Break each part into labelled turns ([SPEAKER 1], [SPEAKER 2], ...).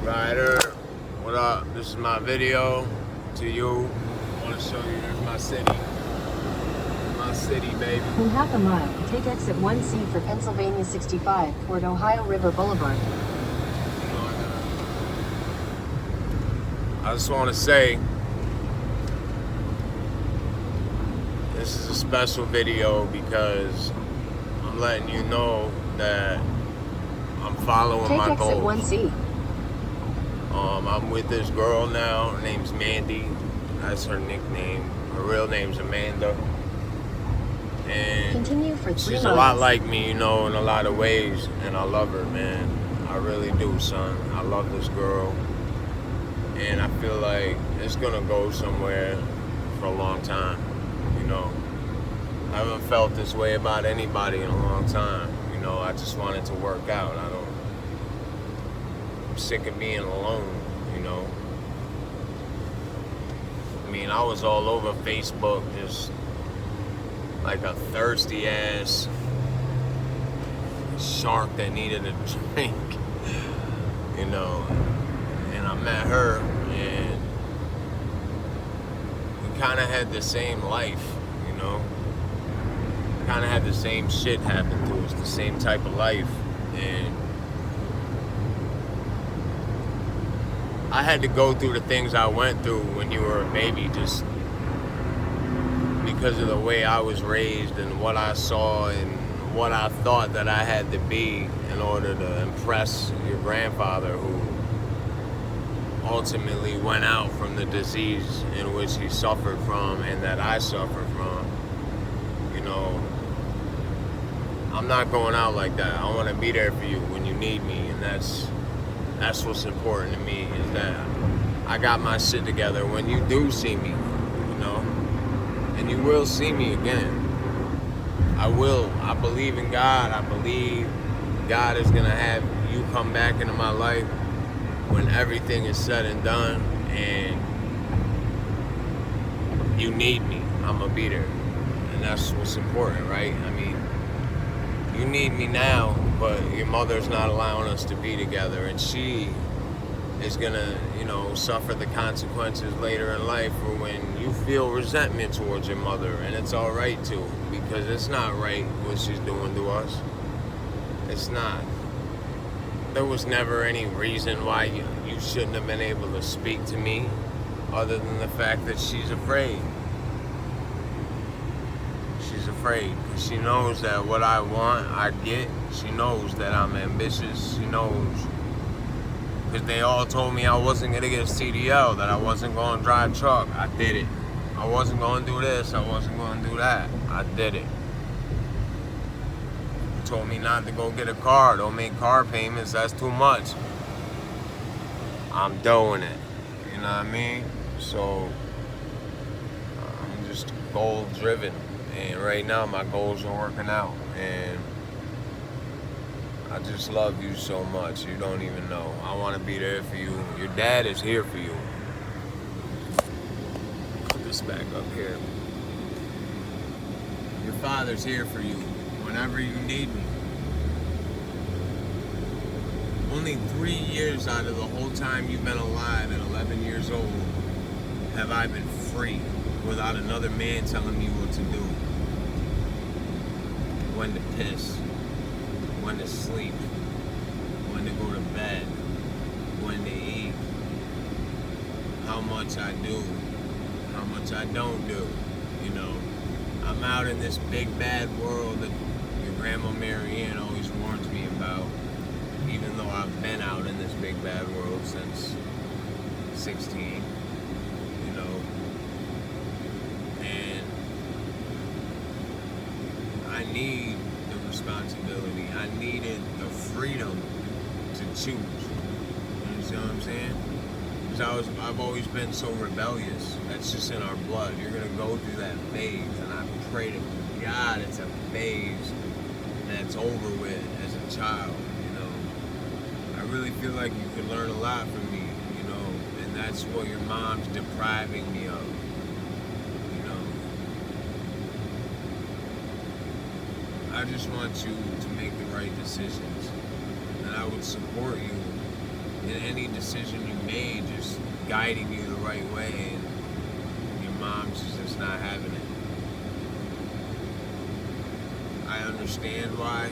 [SPEAKER 1] Ryder, what up? This is my video to you. I want to show you there's my city. My city, baby.
[SPEAKER 2] In half a mile, take exit 1C for Pennsylvania 65 toward Ohio River Boulevard.
[SPEAKER 1] I just want to say, this is a special video because I'm letting you know that I'm following
[SPEAKER 2] take
[SPEAKER 1] my
[SPEAKER 2] exit
[SPEAKER 1] goals.
[SPEAKER 2] 1C.
[SPEAKER 1] I'm with this girl now. Her name's Mandy. That's her nickname. Her real name's Amanda. And
[SPEAKER 2] continue for 3
[SPEAKER 1] she's
[SPEAKER 2] miles.
[SPEAKER 1] a lot like me, you know, in a lot of ways. And I love her, man. I really do, son. I love this girl. And I feel like it's gonna go somewhere for a long time, you know. I haven't felt this way about anybody in a long time. You know, I just want it to work out. I'm sick of being alone, you know. I mean, I was all over Facebook just like a thirsty ass shark that needed a drink, you know. And I met her, and we kind of had the same life, you know. Kind of had the same shit happen to us, the same type of life. And I had to go through the things I went through when you were a baby, just because of the way I was raised and what I saw and what I thought that I had to be in order to impress your grandfather, who ultimately went out from the disease in which he suffered from and that I suffered from. You know, I'm not going out like that. I want to be there for you when you need me, and that's what's important to me, is that I got my shit together when you do see me, you know, and you will see me again. I will. I believe in God. I believe God is gonna have you come back into my life when everything is said and done, and you need me. I'm gonna be there, and that's what's important, right? I mean, you need me now, but your mother's not allowing us to be together, and she is gonna, you know, suffer the consequences later in life for when you feel resentment towards your mother. And it's all right to, because it's not right what she's doing to us. It's not. There was never any reason why you shouldn't have been able to speak to me, other than the fact that she's afraid. She's afraid. She knows that what I want, I get. She knows that I'm ambitious. She knows. Because they all told me I wasn't going to get a CDL, that I wasn't going to drive truck. I did it. I wasn't going to do this. I wasn't going to do that. I did it. They told me not to go get a car. Don't make car payments. That's too much. I'm doing it. You know what I mean? So, I'm just goal driven. And right now my goals are working out, and I just love you so much. You don't even know. I want to be there for you. Your dad is here for you. Put this back up here. Your father's here for you whenever you need me. Only 3 years out of the whole time you've been alive, at 11 years old, have I been free without another man telling me what to do. When to piss, when to sleep, when to go to bed, when to eat, how much I do, how much I don't do, you know. I'm out in this big bad world that your grandma Marianne always warns me about, even though I've been out in this big bad world since 16, you know. And I need the responsibility. I needed the freedom to choose. You see what I'm saying? Because I've always been so rebellious. That's just in our blood. You're going to go through that phase, and I pray to God it's a phase that's over with as a child, you know. I really feel like you could learn a lot from me, you know, and that's what your mom's depriving me of. I just want you to make the right decisions, and I would support you in any decision you made, just guiding you the right way, and your mom's just not having it. I understand why,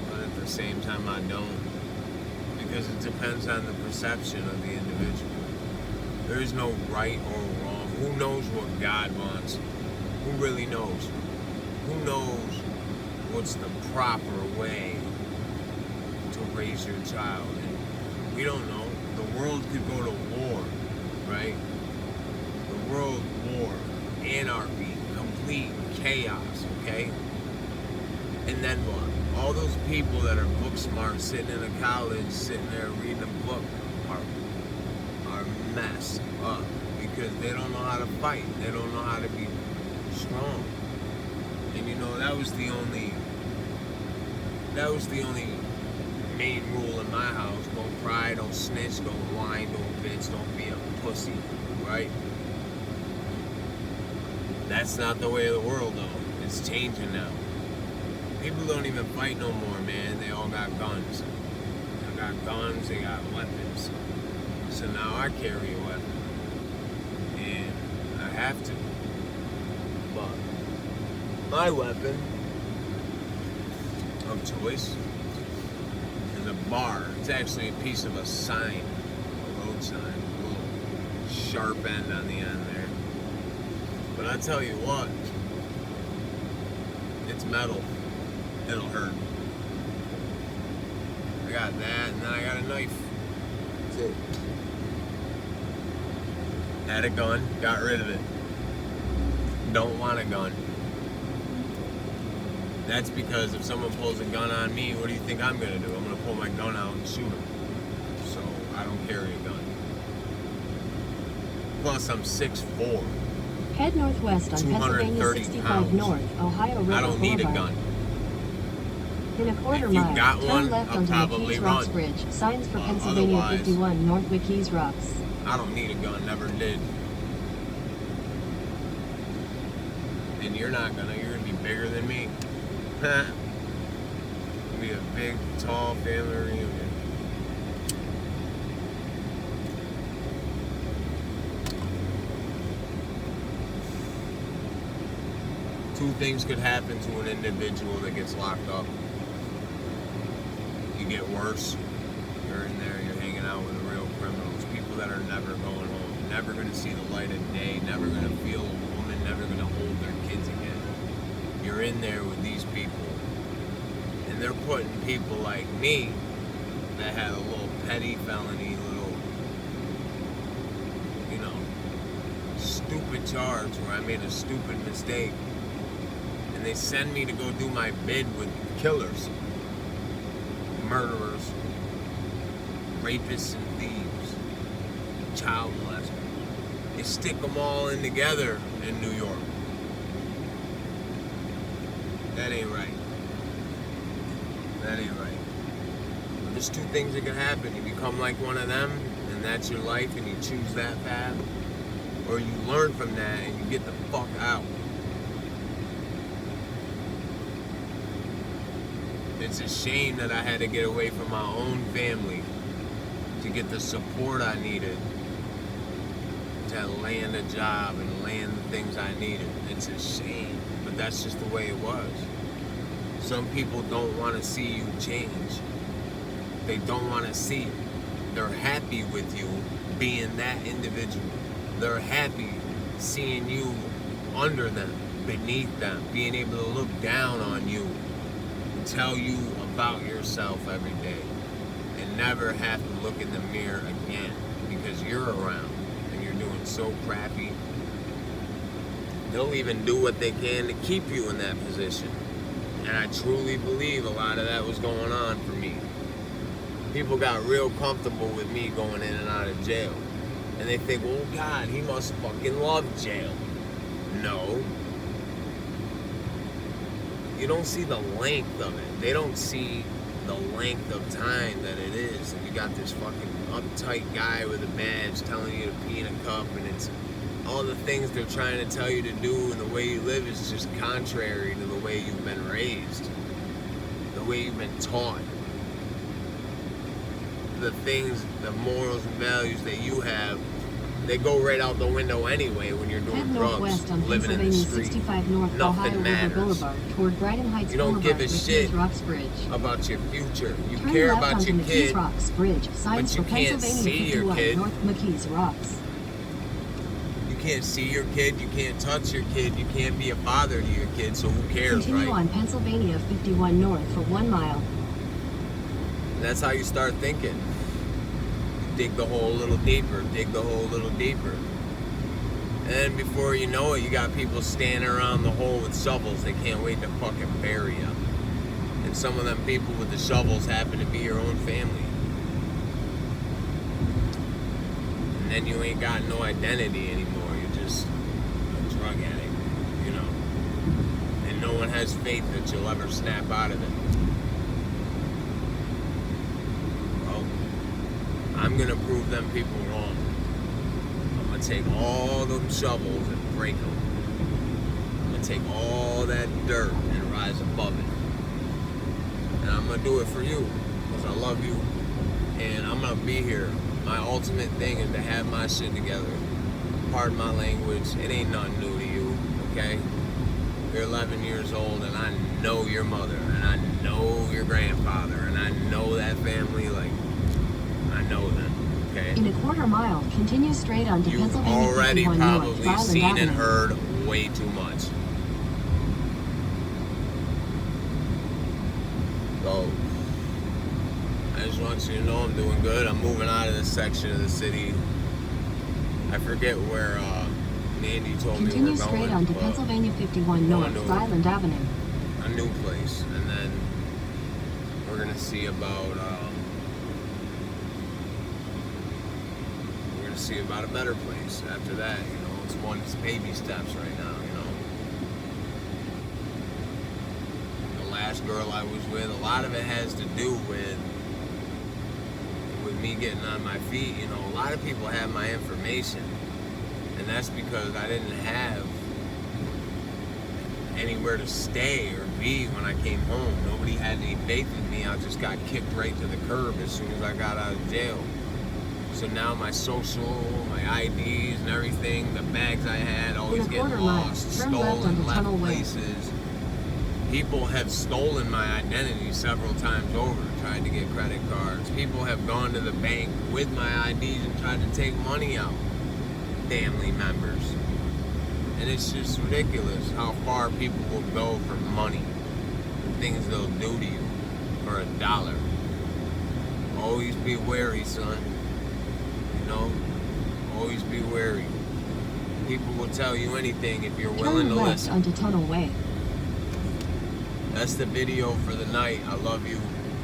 [SPEAKER 1] but at the same time I don't, because it depends on the perception of the individual. There is no right or wrong. Who knows what God wants? Who really knows? Who knows what's the proper way to raise your child? And we don't know. The world could go to war, right? The world war, anarchy, complete chaos, okay? And then what? All those people that are book smart, sitting in a college, sitting there reading a book, are messed up because they don't know how to fight. They don't know how to be strong. And you know, that was the only main rule in my house. Don't cry, don't snitch, don't whine, don't bitch, don't be a pussy, right? That's not the way of the world though. It's changing now. People don't even fight no more, man. They all got guns. They got guns, they got weapons. So now I carry a weapon. And I have to. But my weapon of choice is a bar. It's actually a piece of a sign, a road sign, a little sharp end on the end there. But I tell you what, it's metal. It'll hurt. I got that, and then I got a knife. That's it. Had a gun, got rid of it. Don't want a gun. That's because if someone pulls a gun on me, what do you think I'm gonna do? I'm gonna pull my gun out and shoot him. So I don't carry a gun. Plus I'm 6'4".
[SPEAKER 2] Head northwest on Pennsylvania
[SPEAKER 1] 230
[SPEAKER 2] 65
[SPEAKER 1] pounds.
[SPEAKER 2] North, Ohio River
[SPEAKER 1] I don't need a
[SPEAKER 2] Boulevard.
[SPEAKER 1] gun.
[SPEAKER 2] In a quarter
[SPEAKER 1] If you
[SPEAKER 2] mile,
[SPEAKER 1] got
[SPEAKER 2] turn
[SPEAKER 1] one,
[SPEAKER 2] left
[SPEAKER 1] I'll
[SPEAKER 2] onto
[SPEAKER 1] probably
[SPEAKER 2] McKees Rocks
[SPEAKER 1] run.
[SPEAKER 2] Bridge. Signs for Pennsylvania
[SPEAKER 1] Otherwise,
[SPEAKER 2] 51 North McKees Rocks.
[SPEAKER 1] I don't need a gun, never did. And you're not gonna, you're gonna be bigger than me. It'll be a big, tall family reunion. Two things could happen to an individual that gets locked up. You get worse. You're in there, you're hanging out with the real criminals, people that are never going home, never going to see the light of day, never going to feel a woman, never going to hold their kids again. You're in there with these people, and they're putting people like me that had a little petty felony, little, you know, stupid charge where I made a stupid mistake, and they send me to go do my bid with killers, murderers, rapists and thieves, child molesters. They stick them all in together in New York. That ain't right. That ain't right. There's two things that can happen. You become like one of them, and that's your life, and you choose that path, or you learn from that and you get the fuck out. It's a shame that I had to get away from my own family to get the support I needed to land a job and land the things I needed. It's a shame, but that's just the way it was. Some people don't want to see you change. They don't want to see it. They're happy with you being that individual. They're happy seeing you under them, beneath them, being able to look down on you, tell you about yourself every day, and never have to look in the mirror again because you're around and you're doing so crappy. They'll even do what they can to keep you in that position. And I truly believe a lot of that was going on for me. People got real comfortable with me going in and out of jail. And they think, oh God, he must fucking love jail. No. You don't see the length of it. They don't see the length of time that it is. And you got this fucking uptight guy with a badge telling you to pee in a cup, and it's all the things they're trying to tell you to do, and the way you live is just contrary to the way you've been raised, the way you've been taught. the things, the morals and values that you have, they go right out the window anyway when you're doing
[SPEAKER 2] Head
[SPEAKER 1] drugs,
[SPEAKER 2] northwest on
[SPEAKER 1] living in the
[SPEAKER 2] Pennsylvania
[SPEAKER 1] street.
[SPEAKER 2] 65 North
[SPEAKER 1] Nothing
[SPEAKER 2] Ohio River
[SPEAKER 1] matters.
[SPEAKER 2] Boulevard toward Brighton Heights
[SPEAKER 1] You don't
[SPEAKER 2] Boulevard,
[SPEAKER 1] give a
[SPEAKER 2] McKees
[SPEAKER 1] shit
[SPEAKER 2] Rocks Bridge.
[SPEAKER 1] about your future. You
[SPEAKER 2] Turn
[SPEAKER 1] care
[SPEAKER 2] left
[SPEAKER 1] about
[SPEAKER 2] onto
[SPEAKER 1] your
[SPEAKER 2] McKees
[SPEAKER 1] kid,
[SPEAKER 2] Rocks Bridge. Signs
[SPEAKER 1] you
[SPEAKER 2] for
[SPEAKER 1] can't
[SPEAKER 2] Pennsylvania
[SPEAKER 1] see your
[SPEAKER 2] 51
[SPEAKER 1] kid.
[SPEAKER 2] North McKees Rocks.
[SPEAKER 1] you can't see your kid, you can't touch your kid, you can't be a father to your kid, so who cares,
[SPEAKER 2] Continue
[SPEAKER 1] right?
[SPEAKER 2] on Pennsylvania 51 North for 1 mile.
[SPEAKER 1] That's how you start thinking. Dig the hole a little deeper, dig the hole a little deeper. And before you know it, you got people standing around the hole with shovels. They can't wait to fucking bury you. And some of them people with the shovels happen to be your own family. And then you ain't got no identity anymore. You're just a drug addict, you know. And no one has faith that you'll ever snap out of it. Well, I'm gonna prove them people wrong. I'm gonna take all them shovels and break them. I'm gonna take all that dirt and rise above it. And I'm gonna do it for you, because I love you. And I'm gonna be here. My ultimate thing is to have my shit together. Pardon my language, it ain't nothing new to you, okay? You're 11 years old, and I know your mother, and I know your grandfather, and I know that family, like, I know them, okay?
[SPEAKER 2] In a quarter mile, continue straight onto
[SPEAKER 1] You've
[SPEAKER 2] Pennsylvania
[SPEAKER 1] already
[SPEAKER 2] 51 North,
[SPEAKER 1] probably
[SPEAKER 2] Ryland
[SPEAKER 1] seen and
[SPEAKER 2] Avenue.
[SPEAKER 1] heard way too much. So, I just want you to know I'm doing good. I'm moving out of this section of the city. I forget where Mandy told me
[SPEAKER 2] Continue
[SPEAKER 1] we're
[SPEAKER 2] straight
[SPEAKER 1] going,
[SPEAKER 2] onto
[SPEAKER 1] but
[SPEAKER 2] Pennsylvania 51
[SPEAKER 1] going
[SPEAKER 2] North,
[SPEAKER 1] to
[SPEAKER 2] Ryland Avenue.
[SPEAKER 1] a new place, and then we're gonna see about a better place after that. You know, it's baby steps right now. You know, the last girl I was with, a lot of it has to do with me getting on my feet. You know, a lot of people have my information, and that's because I didn't have anywhere to stay or be when I came home. Nobody had any faith in me. I just got kicked right to the curb as soon as I got out of jail. So now my social, my IDs and everything, the bags I had, always
[SPEAKER 2] In a
[SPEAKER 1] getting
[SPEAKER 2] quarter mile,
[SPEAKER 1] lost,
[SPEAKER 2] turn left
[SPEAKER 1] stolen,
[SPEAKER 2] onto
[SPEAKER 1] left
[SPEAKER 2] Tunnel Way.
[SPEAKER 1] places. People have stolen my identity several times over, tried to get credit cards. People have gone to the bank with my IDs and tried to take money out. Family members. And it's just ridiculous how far people will go for money. The things they'll do to you for $1. Always be wary, son. You know? Always be wary. People will tell you anything if you're willing
[SPEAKER 2] Turn
[SPEAKER 1] to
[SPEAKER 2] left
[SPEAKER 1] listen.
[SPEAKER 2] onto Tunnel Way.
[SPEAKER 1] That's the video for the night. I love you.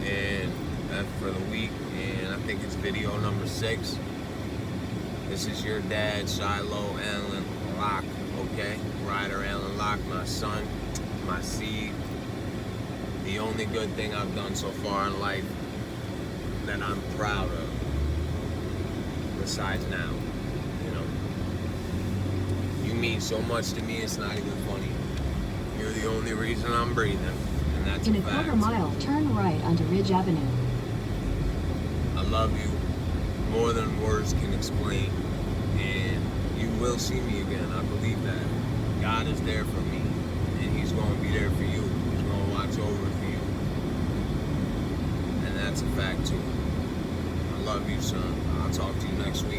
[SPEAKER 1] And that's for the week. And I think it's video number 6. This is your dad, Ryder Alan Locke. Okay? Ryder Alan Locke, my son, my seed. The only good thing I've done so far in life that I'm proud of. Besides now. You know. You mean so much to me, it's not even funny. You're the only reason I'm breathing, and that's
[SPEAKER 2] In
[SPEAKER 1] a
[SPEAKER 2] a
[SPEAKER 1] fact.
[SPEAKER 2] quarter mile, turn right onto Ridge Avenue.
[SPEAKER 1] I love you more than words can explain, and you will see me again. I believe that. God is there for me, and He's going to be there for you. He's going to watch over for you, and that's a fact too. I love you, son. I'll talk to you next week.